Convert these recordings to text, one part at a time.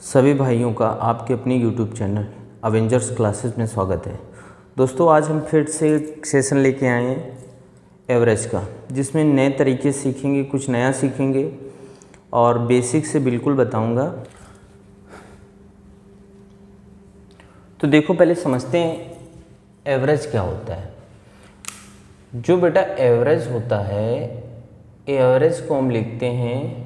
सभी भाइयों का आपके अपनी YouTube चैनल अवेंजर्स क्लासेस में स्वागत है। दोस्तों आज हम फिर से एक सेशन लेके आए हैं एवरेज का, जिसमें नए तरीके सीखेंगे, कुछ नया सीखेंगे और बेसिक से बिल्कुल बताऊंगा। तो देखो पहले समझते हैं एवरेज क्या होता है। जो बेटा एवरेज होता है, एवरेज को हम लिखते हैं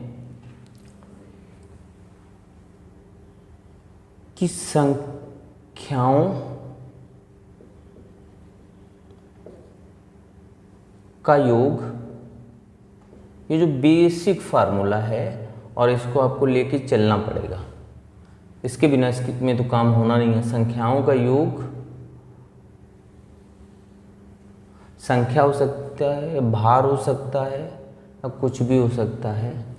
कि संख्याओं का योग। ये जो बेसिक फार्मूला है और इसको आपको लेके चलना पड़ेगा, इसके बिना में तो काम होना नहीं है। संख्याओं का योग संख्या हो सकता है, भार हो सकता है या कुछ भी हो सकता है।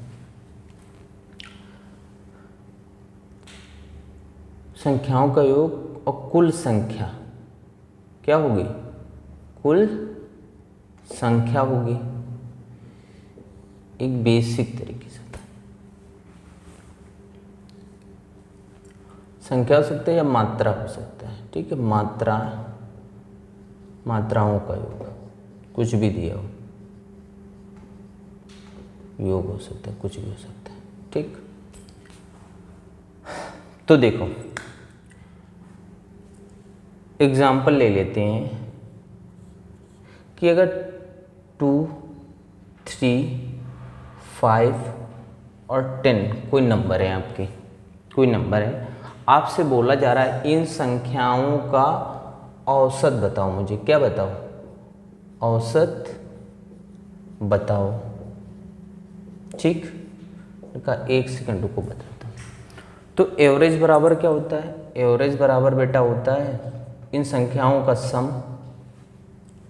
संख्याओं का योग और कुल संख्या क्या होगी? कुल संख्या होगी। एक बेसिक तरीके से संख्या हो सकता है या मात्रा हो सकता है। ठीक है, मात्राओं का योग, कुछ भी दिया हो, योग हो सकता है, कुछ भी हो सकता है। ठीक, तो देखो एग्जाम्पल ले लेते हैं कि अगर 2, 3, 5 और 10 कोई नंबर है, आपके कोई नंबर है, आपसे बोला जा रहा है इन संख्याओं का औसत बताओ। मुझे क्या बताओ? औसत बताओ। ठीक, का 1 सेकंड रुको बताता हूँ। तो एवरेज बराबर क्या होता है? एवरेज बराबर बेटा होता है इन संख्याओं का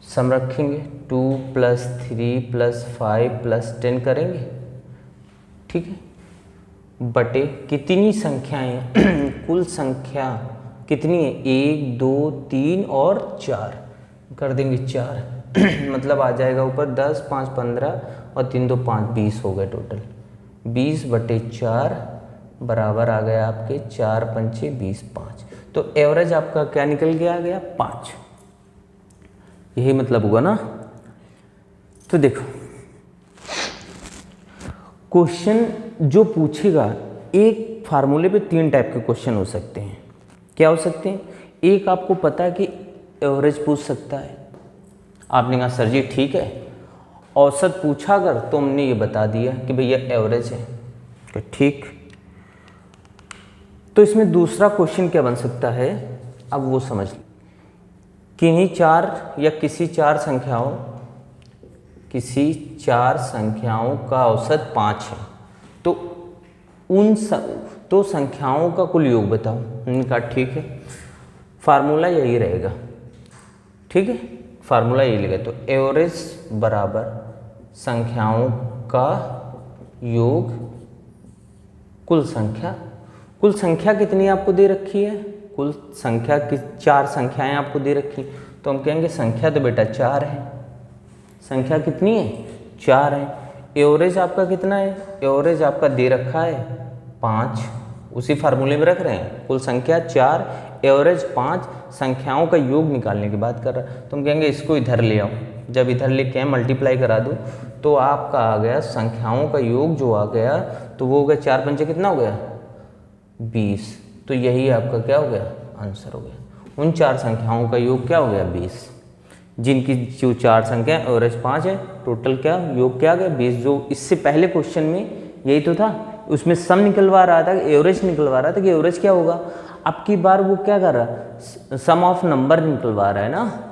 सम रखेंगे, 2 + 3 + 5 + 10 करेंगे। ठीक है, बटे कितनी संख्याएं कुल संख्या कितनी है? 1, 2, 3 और 4 कर देंगे 4 मतलब आ जाएगा ऊपर 10, 5, 15 और 3, 2, 5, 20 हो गए टोटल। 20/4 बराबर आ गया आपके 4 × 5 = 20, 5। तो एवरेज आपका क्या निकल के आ गया? 5। यही मतलब हुआ ना। तो देखो क्वेश्चन जो पूछेगा, एक फार्मूले पे 3 टाइप के क्वेश्चन हो सकते हैं। क्या हो सकते हैं? एक आपको पता है कि एवरेज पूछ सकता है, आपने कहा सर जी ठीक है, औसत पूछा अगर तो हमने ये बता दिया कि भैया एवरेज है। तो ठीक, तो इसमें दूसरा क्वेश्चन क्या बन सकता है, अब वो समझ लो। किन्हीं 4 या किसी 4 संख्याओं का औसत 5 है, तो तो संख्याओं का कुल योग बताओ। हमने कहा ठीक है, फार्मूला यही रहेगा। ठीक है, फार्मूला यही रहेगा। तो एवरेज बराबर संख्याओं का योग कुल संख्या। कुल संख्या कितनी आपको दे रखी है? कुल संख्या की 4 संख्याएं आपको दे रखी, तो हम कहेंगे संख्या तो बेटा 4 है। संख्या कितनी है? 4 है। एवरेज आपका कितना है? एवरेज आपका दे रखा है 5, उसी फार्मूले में रख रहे हैं। कुल संख्या 4, एवरेज 5, संख्याओं का योग निकालने की बात कर रहा है। तो हम कहेंगे इसको इधर ले आओ। जब इधर लेके आए मल्टीप्लाई करा दो तो आपका आ गया संख्याओं का योग जो आ गया, तो वो हो गया 4 × 5 कितना हो गया? 20। तो यही आपका क्या हो गया? आंसर हो गया। उन 4 संख्याओं का योग क्या हो गया? 20। जिनकी जो 4 संख्या एवरेज 5 है, टोटल क्या योग क्या आ गया? 20। जो इससे पहले क्वेश्चन में यही तो था, उसमें सम निकलवा रहा था, एवरेज निकलवा रहा था कि एवरेज क्या होगा। अब की बार वो क्या कर रहा है? सम ऑफ नंबर निकलवा रहा है ना।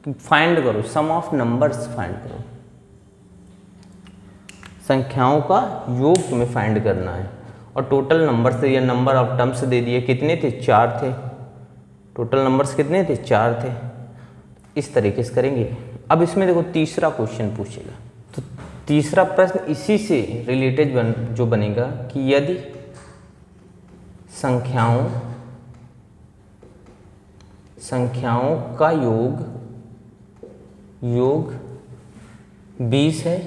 फाइंड करो, सम ऑफ नंबर्स फाइंड करो। संख्याओं का योग तुम्हें फाइंड करना है और टोटल नंबर से या नंबर ऑफ टर्म्स दे दिए। कितने थे? 4 थे। टोटल नंबर्स कितने थे? 4 थे। इस तरीके से करेंगे। अब इसमें देखो तीसरा क्वेश्चन पूछेगा, तो तीसरा प्रश्न इसी से रिलेटेड जो बनेगा कि यदि संख्याओं का योग 20 है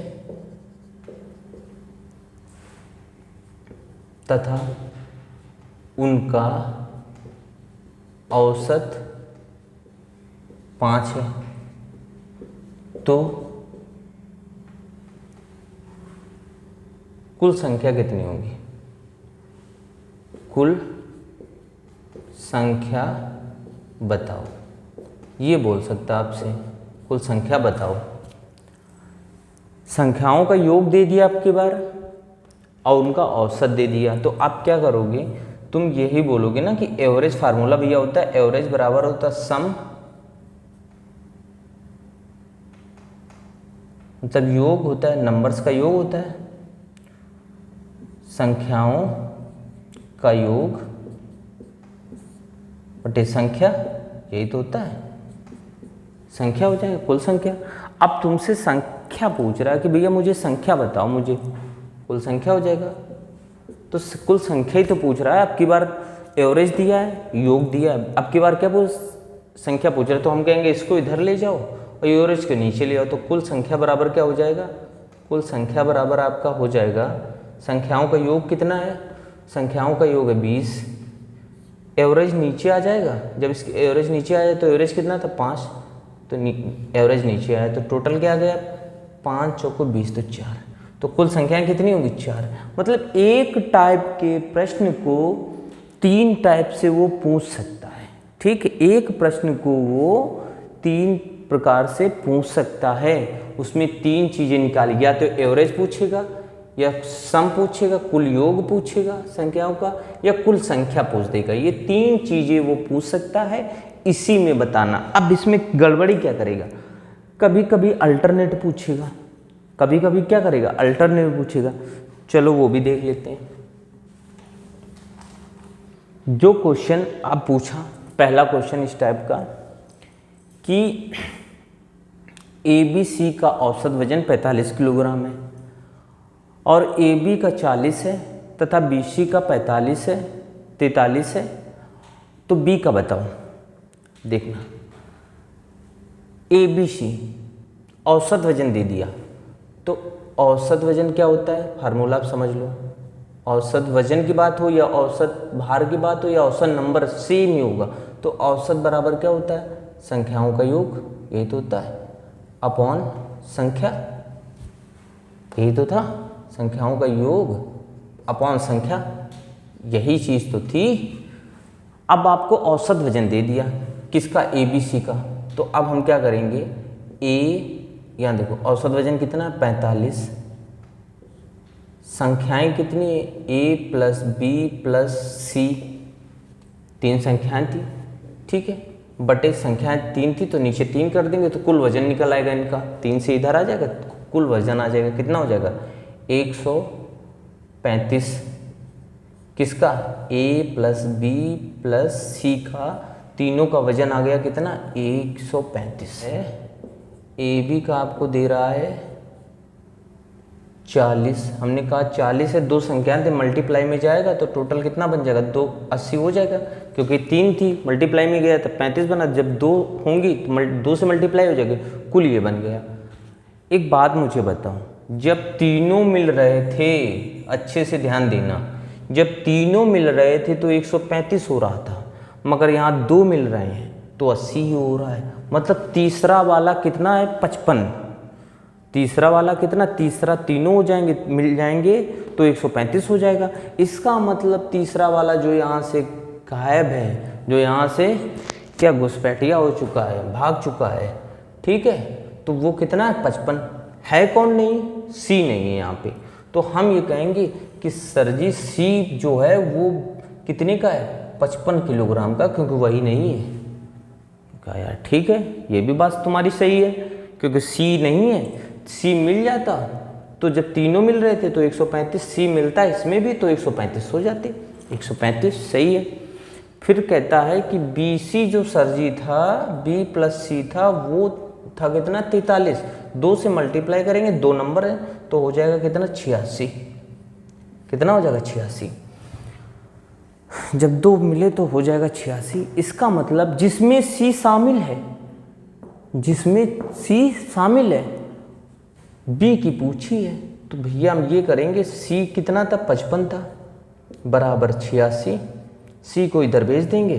तथा उनका औसत 5 है, तो कुल संख्या कितनी होगी? कुल संख्या बताओ, ये बोल सकता आपसे, कुल संख्या बताओ। संख्याओं का योग दे दिया आपकी बार और उनका औसत दे दिया, तो आप क्या करोगे? तुम यही बोलोगे ना कि एवरेज फार्मूला भैया होता है, एवरेज बराबर होता है सम, मतलब योग होता है, नंबर्स का योग होता है, संख्याओं का योग बटे संख्या, यही तो होता है, संख्या हो जाएगा कुल संख्या। अब तुमसे संख्या पूछ रहा है कि भैया मुझे संख्या बताओ, मुझे कुल संख्या हो जाएगा, तो कुल संख्या ही तो पूछ रहा है। अब की बार एवरेज दिया है, योग दिया है, अब की बार क्या संख्या पूछ रहा है, तो हम कहेंगे इसको इधर ले जाओ और एवरेज के नीचे ले आओ, तो कुल संख्या बराबर क्या हो जाएगा? कुल संख्या बराबर आपका हो जाएगा, संख्याओं का योग कितना है? संख्याओं का योग है 20, एवरेज नीचे आ जाएगा, जब इसकी एवरेज नीचे आया तो एवरेज कितना था? 5, तो एवरेज नीचे आया तो टोटल क्या आ गया? 5 चौको 20 तो 4, तो कुल संख्याएं कितनी होगी? 4। मतलब एक टाइप के प्रश्न को 3 टाइप से वो पूछ सकता है, ठीक है, एक प्रश्न को वो 3 प्रकार से पूछ सकता है, उसमें 3 चीज़ें निकाली, या तो एवरेज पूछेगा, या सम पूछेगा, कुल योग पूछेगा संख्याओं का, या कुल संख्या पूछ देगा। ये 3 चीज़ें वो पूछ सकता है, इसी में बताना। अब इसमें गड़बड़ी क्या करेगा? कभी कभी अल्टरनेट पूछेगा, कभी कभी क्या करेगा? अल्टरनेट पूछेगा। चलो वो भी देख लेते हैं। जो क्वेश्चन आप पूछा, पहला क्वेश्चन इस टाइप का कि ABC का औसत वजन 45 किलोग्राम है और AB का 40 है तथा BC का 43 है, तो B का बताओ। देखना, ABC औसत वजन दे दिया, तो औसत वजन क्या होता है? फार्मूला आप समझ लो, औसत वजन की बात हो या औसत भार की बात हो या औसत नंबर, सेम ही होगा। तो औसत बराबर क्या होता है? संख्याओं का योग, यही तो होता है, अपॉन संख्या, यही तो था, संख्याओं का योग अपॉन संख्या, यही चीज़ तो थी। अब आपको औसत वजन दे दिया, किसका? ABC का, तो अब हम क्या करेंगे? यहाँ देखो औसत वजन कितना है? 45, संख्याएं कितनी है? A plus B plus C, 3 संख्याएं थी, ठीक है, बटे संख्याएं 3 थी, तो नीचे 3 कर देंगे तो कुल वजन निकल आएगा इनका, 3 से इधर आ जाएगा, कुल वजन आ जाएगा, कितना हो जाएगा? 135, किसका? A plus B plus C का, तीनों का वजन आ गया कितना? 135 है। AB का आपको दे रहा है 40, हमने कहा 40 है, 2 संख्याएं थे, मल्टीप्लाई में जाएगा तो टोटल कितना बन जाएगा? 280 हो जाएगा, क्योंकि 3 थी, मल्टीप्लाई में गया तो 35 बना, जब 2 होंगी तो 2 से मल्टीप्लाई हो जाएगी, कुल ये बन गया। एक बात मुझे बताओ, जब तीनों मिल रहे थे, अच्छे से ध्यान देना, जब तीनों मिल रहे थे तो 135 हो रहा था, मगर यहाँ 2 मिल रहे हैं तो 80 ही हो रहा है। मतलब तीसरा वाला कितना है? 55। तीसरा वाला कितना? तीसरा तीनों हो जाएंगे, मिल जाएंगे तो 135 हो जाएगा। इसका मतलब तीसरा वाला जो यहाँ से गायब है, जो यहाँ से क्या घुसपैठिया हो चुका है, भाग चुका है, ठीक है, तो वो कितना है? 55 है। कौन नहीं? C नहीं है यहाँ पे, तो हम ये कहेंगे कि सर जी C जो है वो कितने का है? 55 किलोग्राम का, क्योंकि वही नहीं है। कहा यार ठीक है, ये भी बात तुम्हारी सही है, क्योंकि C नहीं है, C मिल जाता तो जब तीनों मिल रहे थे तो 135, C मिलता है इसमें भी तो 135 हो जाते, 135 सही है। फिर कहता है कि BC जो सर जी था, B प्लस C था, वो था कितना? 43, 2 से मल्टीप्लाई करेंगे, 2 नंबर है तो हो जाएगा कितना? 86। कितना हो जाएगा? 86। जब 2 मिले तो हो जाएगा 86। इसका मतलब जिसमें C शामिल है, जिसमें C शामिल है, B की पूछी है, तो भैया हम ये करेंगे, C कितना था? 55 था, बराबर 86 c को इधर भेज देंगे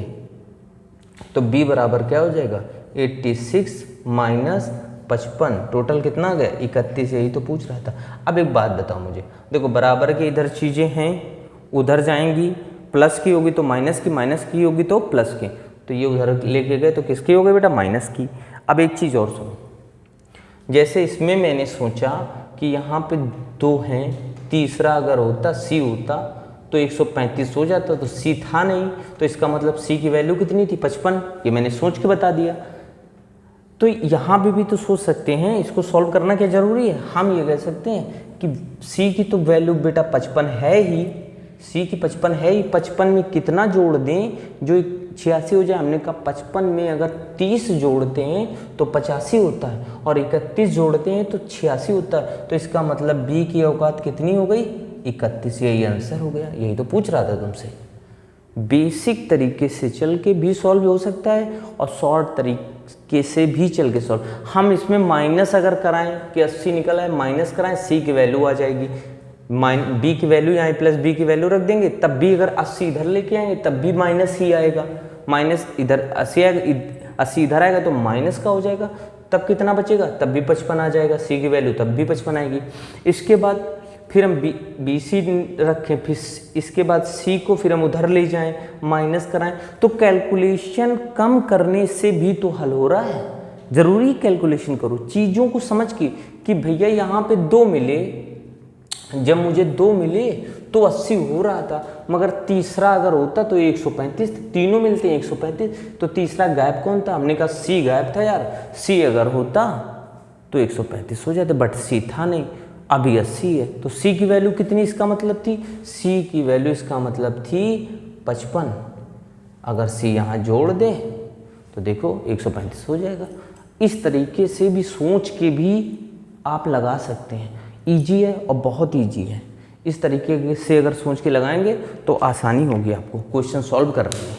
तो b बराबर क्या हो जाएगा 86 माइनस 55, टोटल कितना आ गया 31। यही तो पूछ रहा था। अब एक बात बताओ मुझे, देखो बराबर के इधर चीज़ें हैं, उधर जाएंगी, प्लस की होगी तो माइनस की, माइनस की होगी तो प्लस की, तो ये उधर लेके गए तो किसकी हो गई बेटा माइनस की। अब एक चीज़ और सुनो, जैसे इसमें मैंने सोचा कि यहाँ पे 2 हैं, तीसरा अगर होता c होता तो 135 हो जाता, तो c था नहीं, तो इसका मतलब c की वैल्यू कितनी थी 55। ये मैंने सोच के बता दिया। तो यहाँ पे भी तो सोच सकते हैं, इसको सॉल्व करना क्या ज़रूरी है, हम ये कह सकते हैं कि c की तो वैल्यू बेटा 55 है ही, c की 55 है ही, 55 में कितना जोड़ दें जो 86 हो जाए। हमने कहा 55 में अगर 30 जोड़ते हैं तो 85 होता है और 31 जोड़ते हैं तो 86 होता है, तो इसका मतलब b की औकात कितनी हो गई 31। यही आंसर हो गया। यही तो पूछ रहा था तुमसे। बेसिक तरीके से चल के भी सॉल्व हो सकता है और शॉर्ट तरीके से भी चल के सॉल्व। हम इसमें माइनस अगर कराएं कि 80 निकला है, माइनस कराएं c की वैल्यू आ जाएगी, b की वैल्यू यहाँ प्लस b की वैल्यू रख देंगे, तब भी अगर 80 इधर लेके आएंगे तब भी माइनस ही आएगा, माइनस इधर 80 आएगा, 80 इधर आएगा तो माइनस का हो जाएगा, तब कितना बचेगा, तब भी 55 आ जाएगा, c की वैल्यू तब भी 55 आएगी। इसके बाद फिर हम बी सी रखें, फिर इसके बाद c को फिर हम उधर ले जाएं, माइनस कराएं, तो कैलकुलेशन कम करने से भी तो हल हो रहा है। ज़रूरी कैलकुलेशन करो चीज़ों को समझ के कि भैया यहाँ पे 2 मिले, जब मुझे 2 मिले तो 80 हो रहा था, मगर तीसरा अगर होता तो 135, तीनों मिलते हैं 135, तो तीसरा गायब कौन था, हमने कहा c गायब था यार, c अगर होता तो 135 हो जाते, बट c था नहीं, अभी 80 है, तो c की वैल्यू कितनी इसका मतलब थी, c की वैल्यू इसका मतलब थी 55। अगर c यहाँ जोड़ दें तो देखो 135 हो जाएगा। इस तरीके से भी सोच के भी आप लगा सकते हैं, ईजी है और बहुत ईजी है। इस तरीके से अगर सोच के लगाएंगे तो आसानी होगी आपको क्वेश्चन सॉल्व करने में।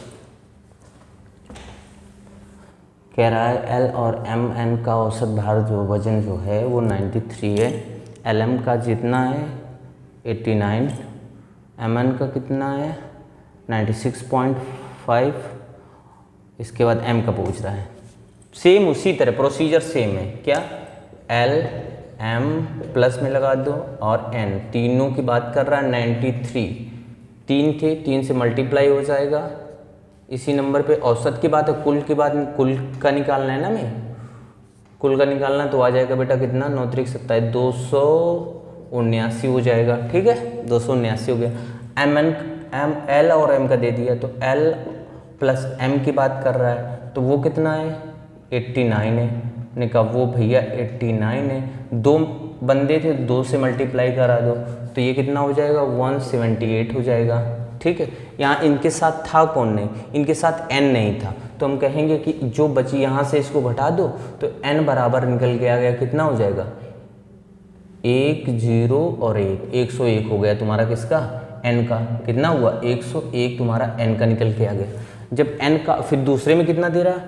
कह रहा है एल और एम एन का औसत भार जो वजन जो है वो 93 है, एल एम का जितना है 89, एम एन का कितना है 96.5। इसके बाद एम का पूछ रहा है, सेम उसी तरह प्रोसीजर सेम है, क्या एल एम प्लस में लगा दो और एन, तीनों की बात कर रहा है 93, 3 थे, 3 से मल्टीप्लाई हो जाएगा, इसी नंबर पे औसत की बात है, कुल की बात, कुल का निकालना है ना, मैं कुल का निकालना तो आ जाएगा बेटा कितना 9 3 27 279 हो जाएगा, ठीक है 279 हो गया। एम एन एम एल और एम का दे दिया तो एल प्लस एम की बात कर रहा है तो वो कितना है 89 है, ने कहा वो भैया 89 है, 2 बंदे थे 2 से मल्टीप्लाई करा दो तो ये कितना हो जाएगा 178 हो जाएगा, ठीक है। यहाँ इनके साथ था कौन नहीं, इनके साथ n नहीं था, तो हम कहेंगे कि जो बची यहाँ से इसको घटा दो तो n बराबर निकल के आ गया, कितना हो जाएगा 1 0 और 1, 101 हो गया तुम्हारा किसका n का, कितना हुआ 101 तुम्हारा n का निकल के आ गया। जब n का फिर दूसरे में कितना दे रहा है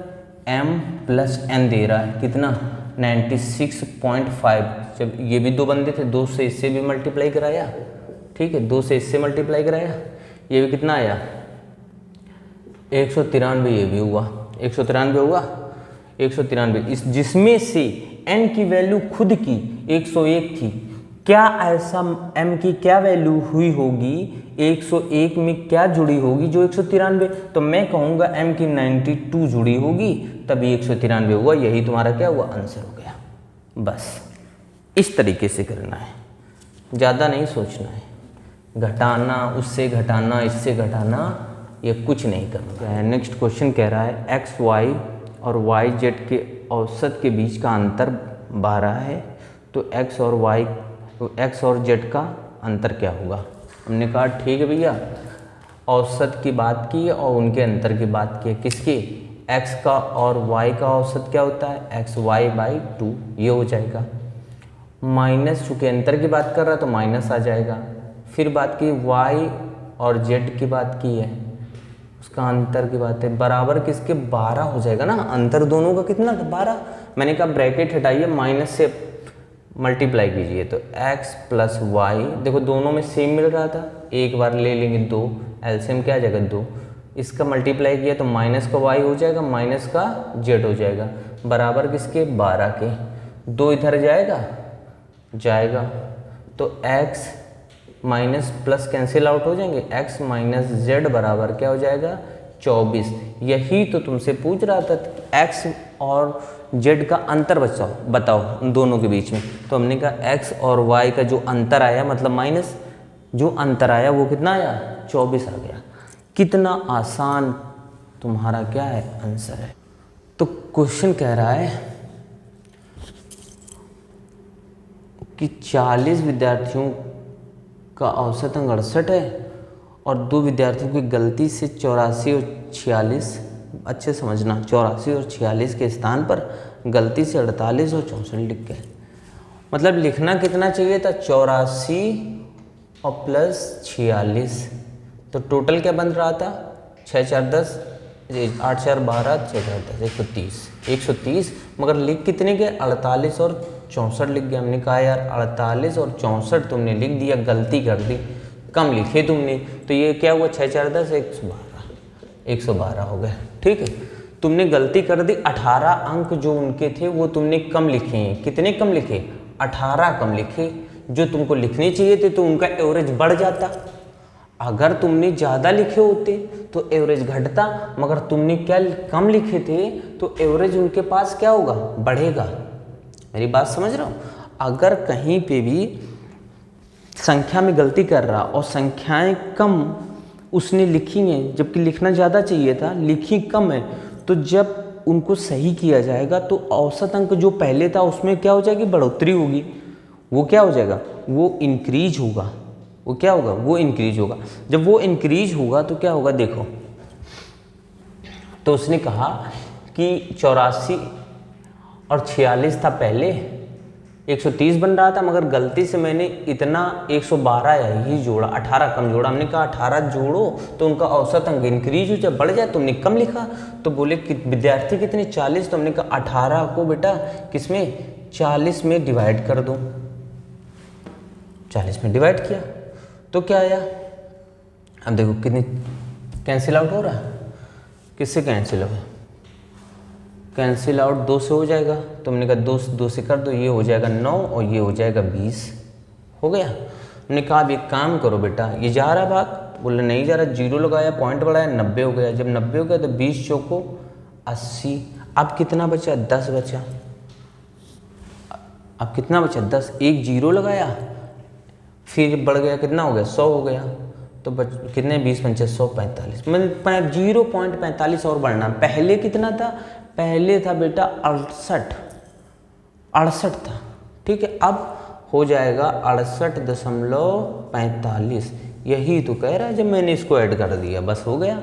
m प्लस n दे रहा है, कितना 96.5। जब ये भी 2 बंदे थे, 2 से इससे भी मल्टीप्लाई कराया, ठीक है 2 से इससे मल्टीप्लाई कराया, ये भी कितना आया 193, ये भी हुआ 193 हुआ 193, इस जिसमें से n की वैल्यू खुद की 101 थी, क्या ऐसा m की क्या वैल्यू हुई होगी 101 में क्या जुड़ी होगी जो 193, तो मैं कहूँगा m की 92 जुड़ी होगी तभी 193 हुआ, यही तुम्हारा क्या हुआ आंसर हो गया। बस इस तरीके से करना है, ज़्यादा नहीं सोचना है, घटाना उससे घटाना इससे घटाना ये कुछ नहीं करना है। नेक्स्ट क्वेश्चन कह रहा है एक्स वाई और वाई जेड के औसत के बीच का अंतर 12 है, तो एक्स और जेड का अंतर क्या होगा। हमने कहा ठीक है भैया, औसत की बात की और उनके अंतर की बात की, किसकी एक्स का और वाई का औसत क्या होता है एक्स वाई बाई 2, ये हो जाएगा। माइनस चूँकि अंतर की बात कर रहा है तो माइनस आ जाएगा। फिर बात की वाई और जेड की बात की है, उसका अंतर की बात है, बराबर किसके 12 हो जाएगा ना, अंतर दोनों का कितना था 12। मैंने कहा ब्रैकेट हटाइए, माइनस से मल्टीप्लाई कीजिए तो x प्लस वाई, देखो दोनों में सेम मिल रहा था, एक बार ले लेंगे 2, एलसीएम क्या आ जाएगा 2, इसका मल्टीप्लाई किया तो माइनस का y हो जाएगा, माइनस का z हो जाएगा, बराबर किसके 12 के। 2 इधर जाएगा तो x minus plus cancel out हो जाएंगे, x माइनस जेड बराबर क्या हो जाएगा 24। यही तो तुमसे पूछ रहा था, x और z का अंतर बताओ उन दोनों के बीच में। तो हमने कहा x और y का जो अंतर आया मतलब माइनस जो अंतर आया वो कितना आया 24 आ गया। कितना आसान तुम्हारा क्या है आंसर है। तो क्वेश्चन कह रहा है कि 40 विद्यार्थियों का औसत अंक 68 है और 2 विद्यार्थियों की गलती से 84 और 46, अच्छे समझना, 84 और 46 के स्थान पर गलती से 48 और 64 लिख गए। मतलब लिखना कितना चाहिए था 84 और प्लस 46, तो टोटल क्या बन रहा था 6 4 10, 8 4 12, 6 4 10, 130, मगर लिख कितने गए 48 और 64 लिख गए। हमने कहा यार 48 और 64 तुमने लिख दिया, गलती कर दी, कम लिखे तुमने, तो ये क्या हुआ 6 4 10, 112 हो गए। ठीक है, तुमने गलती कर दी, 18 अंक जो उनके थे वो तुमने कम लिखे हैं। कितने कम लिखे 18 कम लिखे, जो तुमको लिखने चाहिए थे तो उनका एवरेज बढ़ जाता। अगर तुमने ज़्यादा लिखे होते तो एवरेज घटता, मगर तुमने क्या कम लिखे थे तो एवरेज उनके पास क्या होगा बढ़ेगा। मेरी बात समझ रहा हो। अगर कहीं पे भी संख्या में गलती कर रहा और संख्याएं कम उसने लिखी हैं जबकि लिखना ज़्यादा चाहिए था, लिखी कम है, तो जब उनको सही किया जाएगा तो औसत अंक जो पहले था उसमें क्या हो जाएगी बढ़ोतरी होगी। वो क्या हो जाएगा वो इंक्रीज होगा। वो क्या होगा वो इंक्रीज होगा। जब वो इंक्रीज होगा तो क्या होगा देखो, तो उसने कहा कि 84 और 46 था पहले, 130 बन रहा था, मगर गलती से मैंने इतना 112 ही जोड़ा, 18 कम जोड़ा। हमने कहा 18 जोड़ो तो उनका औसत अंक इंक्रीज हो जाए, बढ़ जाए। तुमने कम लिखा तो बोले कि विद्यार्थी कितने 40, तो हमने कहा 18 को बेटा किसमें 40 में डिवाइड कर दो। 40 में डिवाइड किया तो क्या आया, अब देखो कितनी कैंसिल आउट हो रहा है, किससे कैंसिल हो, कैंसिल आउट 2 से हो जाएगा। तो हमने कहा 2 से कर दो, ये हो जाएगा 9 और ये हो जाएगा 20, हो गया। हमने कहा अब एक काम करो बेटा, ये जा रहा भाग, बोले नहीं जा रहा, 0 लगाया, पॉइंट बढ़ाया, 90 हो गया। जब 90 हो गया तो 20 चौको 80, अब कितना बचा 10 बचा। अब कितना बचा 10, एक 0 लगाया, फिर बढ़ गया, कितना हो गया 100 हो गया, तो कितने 20 पंचे 100 45, मतलब 0.45 और बढ़ना। पहले कितना था, पहले था बेटा 68 था, ठीक है। अब हो जाएगा 68.45, यही तो कह रहा है जब मैंने इसको ऐड कर दिया बस हो गया।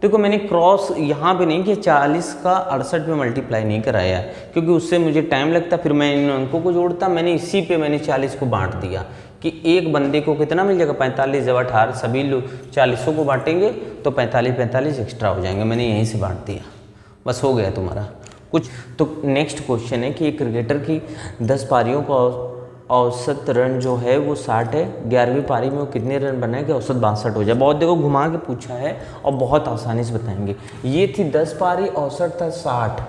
देखो मैंने क्रॉस यहाँ पे नहीं किया, 40 का 68 में मल्टीप्लाई नहीं कराया क्योंकि उससे मुझे टाइम लगता, फिर मैं इन अंकों को जोड़ता। मैंने इसी पे मैंने 40 को बांट दिया कि एक बंदे को कितना मिल जाएगा 45, जब 18 सभी लोग 40 को बांटेंगे तो 45 एक्स्ट्रा हो जाएंगे। मैंने यहीं से बांट दिया, बस हो गया तुम्हारा कुछ। तो नेक्स्ट क्वेश्चन है कि एक क्रिकेटर की 10 पारियों का औसत रन जो है वो 60 है, 11वीं पारी में वो कितने रन बनाए कि औसत 62 हो जाए। बहुत देखो घुमा के पूछा है और बहुत आसानी से बताएंगे। ये थी 10 पारी, औसत था 60,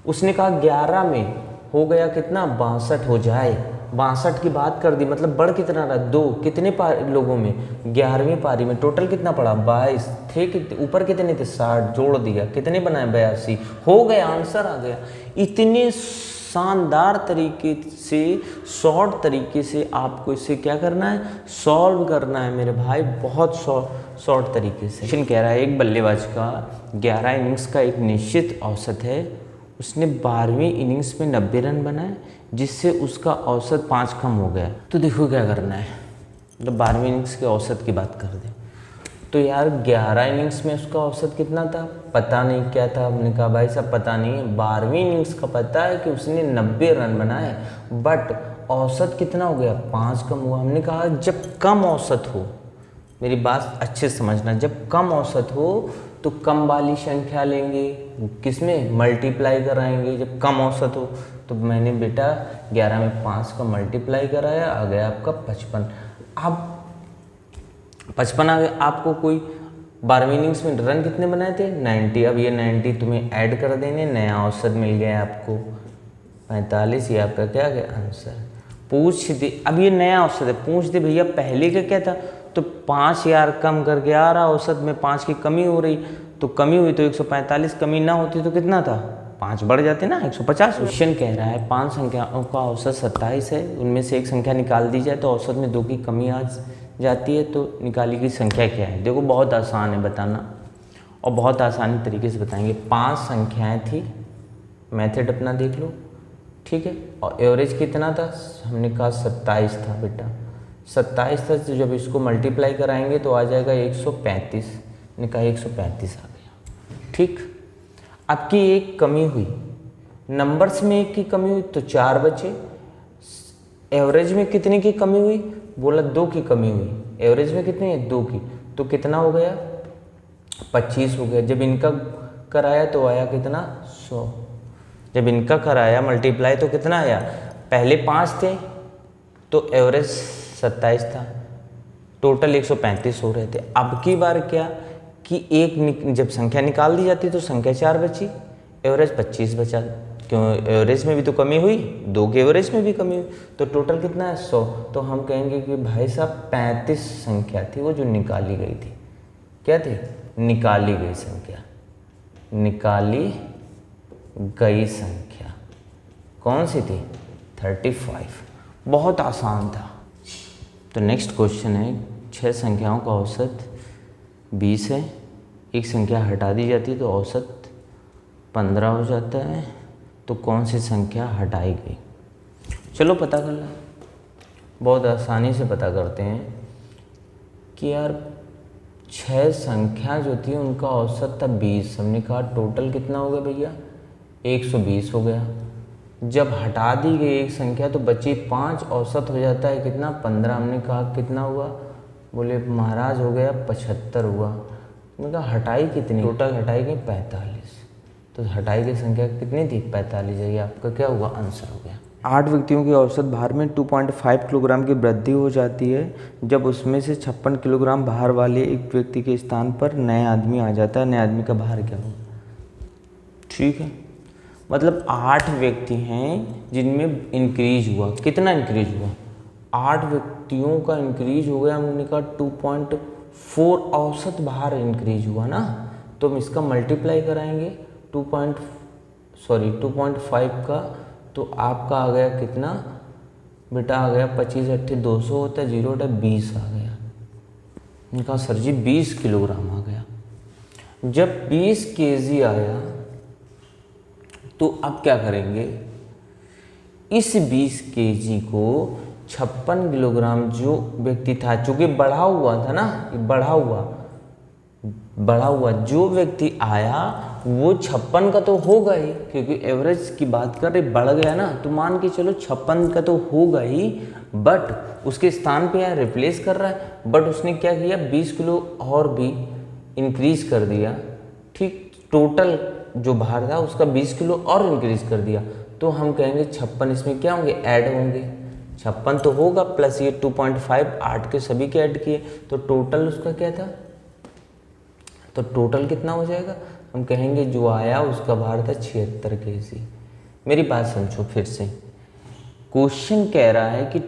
उसने कहा 11 में हो गया कितना 62 हो जाए। 62 की बात कर दी, मतलब बढ़ कितना रहा 2, कितने लोगों में 11वीं पारी में टोटल कितना पड़ा 22 थे, ऊपर कितने थे 60, जोड़ दिया कितने बनाए 82, हो गया आंसर आ गया। इतने शानदार तरीके से शॉर्ट तरीके से आपको इसे क्या करना है सॉल्व करना है मेरे भाई, बहुत शॉर्ट तरीके से। क्वेश्चन कह रहा है एक बल्लेबाज का 11 इनिंग्स का एक निश्चित औसत है, उसने 12वीं इनिंग्स में 90 रन बनाए जिससे उसका औसत 5 कम हो गया। तो देखो क्या करना है, जब 12वीं इनिंग्स के औसत की बात कर दें तो यार 11 इनिंग्स में उसका औसत कितना था पता नहीं क्या था। हमने कहा भाई साहब पता नहीं है, 12वीं इनिंग्स का पता है कि उसने 90 रन बनाए, बट औसत कितना हो गया 5 कम हुआ। हमने कहा जब कम औसत हो, मेरी बात अच्छे से समझना, जब कम औसत हो तो कम वाली संख्या लेंगे, किसमें मल्टीप्लाई कराएंगे जब कम औसत हो। तो मैंने बेटा 11 में 5 का मल्टीप्लाई कराया, आ गया आपका 55। अब 55 आ गया, आपको कोई 12वीं इनिंग्स में रन कितने बनाए थे 90। अब ये 90 तुम्हें ऐड कर देने, नया औसत मिल गया आपको 45। ये आपका क्या गया आंसर। पूछ दे, अब ये नया औसत है, पूछ दे भैया पहले का क्या था, तो 5 यार कम करके आ रहा औसत में, 5 की कमी हो रही, तो कमी हुई तो 145, कमी ना होती तो कितना था 5 बढ़ जाते ना 150। क्वेश्चन कह रहा है 5 संख्याओं का औसत 27 है, उनमें से एक संख्या निकाल दी जाए तो औसत में 2 की कमी आ जाती है, तो निकाली गई संख्या क्या है। देखो बहुत आसान है बताना और बहुत आसानी तरीके से बताएंगे। 5 संख्याएं थी, मेथड अपना देख लो, ठीक है, और एवरेज कितना था, हमने कहा 27 था बेटा, 27 था, तो जब इसको मल्टीप्लाई कराएंगे तो आ जाएगा 135, ने कहा 135 आ गया, ठीक। आपकी एक कमी हुई, नंबर्स में 1 की कमी हुई तो 4 बचे, एवरेज में कितने की कमी हुई, बोला 2 की कमी हुई, एवरेज में कितनी है 2 की, तो कितना हो गया 25 हो गया। जब इनका कराया तो आया कितना 100, जब इनका कराया मल्टीप्लाई तो कितना आया, पहले 5 थे तो एवरेज 27 था, टोटल 135 हो रहे थे। अब की बार क्या कि एक जब संख्या निकाल दी जाती तो संख्या 4 बची, एवरेज 25 बचा, क्यों एवरेज में भी तो कमी हुई, 2 के एवरेज में भी कमी हुई, तो टोटल कितना है 100। तो हम कहेंगे कि भाई साहब 35 संख्या थी वो जो निकाली गई थी, क्या थी, निकाली गई संख्या, निकाली गई संख्या कौन सी थी 35। बहुत आसान था। तो नेक्स्ट क्वेश्चन है 6 संख्याओं का औसत 20 है, एक संख्या हटा दी जाती है तो औसत 15 हो जाता है, तो कौन सी संख्या हटाई गई। चलो पता कर लो, बहुत आसानी से पता करते हैं कि यार 6 संख्या जो थी उनका औसत था 20, हमने कहा टोटल कितना हो गया भैया 120 हो गया। जब हटा दी गई एक संख्या तो बची 5, औसत हो जाता है कितना 15, हमने कहा कितना हुआ, बोले महाराज हो गया 75 हुआ। मैंने कहा हटाई कितनी, टोटल हटाई गई 45, तो हटाई गई संख्या कितनी थी 45, ये आपका क्या हुआ आंसर हो गया। 8 व्यक्तियों के औसत भार में 2.5 किलोग्राम की वृद्धि हो जाती है जब उसमें से 56 किलोग्राम भार वाले एक व्यक्ति के स्थान पर नया आदमी आ जाता है, नए आदमी का भार क्या होगा, ठीक है। मतलब 8 व्यक्ति हैं जिनमें इंक्रीज हुआ, कितना इंक्रीज हुआ 8 व्यक्तियों का इंक्रीज हो गया, हमने कहा 2.4 औसत भार इंक्रीज हुआ ना, तो हम इसका मल्टीप्लाई कराएंगे 2.5 का, तो आपका आ गया कितना बेटा, आ गया 25 8 200 होता है, 0 होता है 20 आ गया। मैंने कहा सर जी 20 किलोग्राम आ गया। जब 20 केजी आया तो अब क्या करेंगे, इस 20 केजी को 56 किलोग्राम जो व्यक्ति था, चूँकि बढ़ा हुआ था ना, ये बढ़ा हुआ जो व्यक्ति आया वो 56 का तो होगा ही, क्योंकि एवरेज की बात कर रहे बढ़ गया ना, तो मान के चलो 56 का तो होगा ही, बट उसके स्थान पे यार रिप्लेस कर रहा है, बट उसने क्या किया 20 किलो और भी इंक्रीज कर दिया, ठीक, टोटल जो भार था उसका 20 किलो और इंक्रीज कर दिया, तो हम कहेंगे 56 इसमें क्या होंगे ऐड होंगे, 56 तो होगा प्लस ये 2.5 8 के सभी के ऐड किए, तो टोटल उसका क्या था, तो टोटल कितना हो जाएगा, हम कहेंगे जो आया उसका भार था 76 केजी। मेरी बात समझो फिर से, क्वेश्चन कह रहा है कि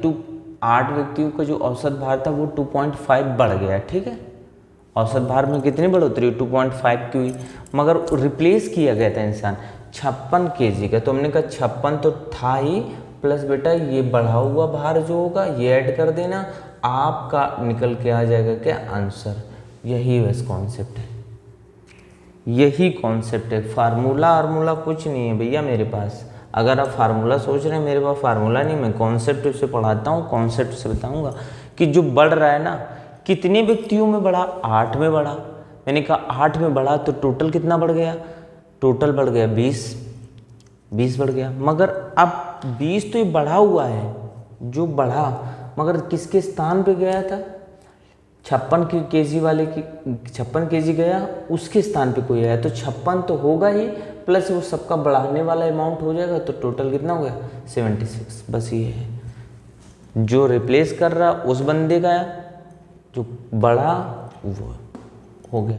8 व्यक्तियों का जो औसत भार था वो 2.5 बढ़ गया, ठीक है, औसत भार में कितनी बढ़ोतरी 2.5 की हुई, मगर रिप्लेस किया गया था इंसान 56 केजी का, तो हमने कहा 56 तो था ही, प्लस बेटा ये बढ़ा हुआ भार जो होगा ये ऐड कर देना, आपका निकल के आ जाएगा क्या आंसर। यही बस कॉन्सेप्ट है, यही कॉन्सेप्ट है, फार्मूला कुछ नहीं है भैया मेरे पास। अगर आप फार्मूला सोच रहे हैं, मेरे पास फार्मूला नहीं, मैं कॉन्सेप्ट से पढ़ाता हूँ, कॉन्सेप्ट से बताऊँगा कि जो बढ़ रहा है ना, कितने व्यक्तियों में बढ़ा 8 में बढ़ा, मैंने कहा 8 में बढ़ा तो टोटल कितना बढ़ गया, टोटल बढ़ गया 20 बढ़ गया, मगर अब 20 तो ये बढ़ा हुआ है जो बढ़ा, मगर किसके स्थान पे गया था 56 केजी वाले की, 56 केजी गया उसके स्थान पे कोई आया, तो 56 तो होगा ही, प्लस वो सबका बढ़ाने वाला अमाउंट हो जाएगा, तो टोटल कितना हो गया 76। बस ये है, जो रिप्लेस कर रहा उस बंदे का जो बढ़ा वो हो गया।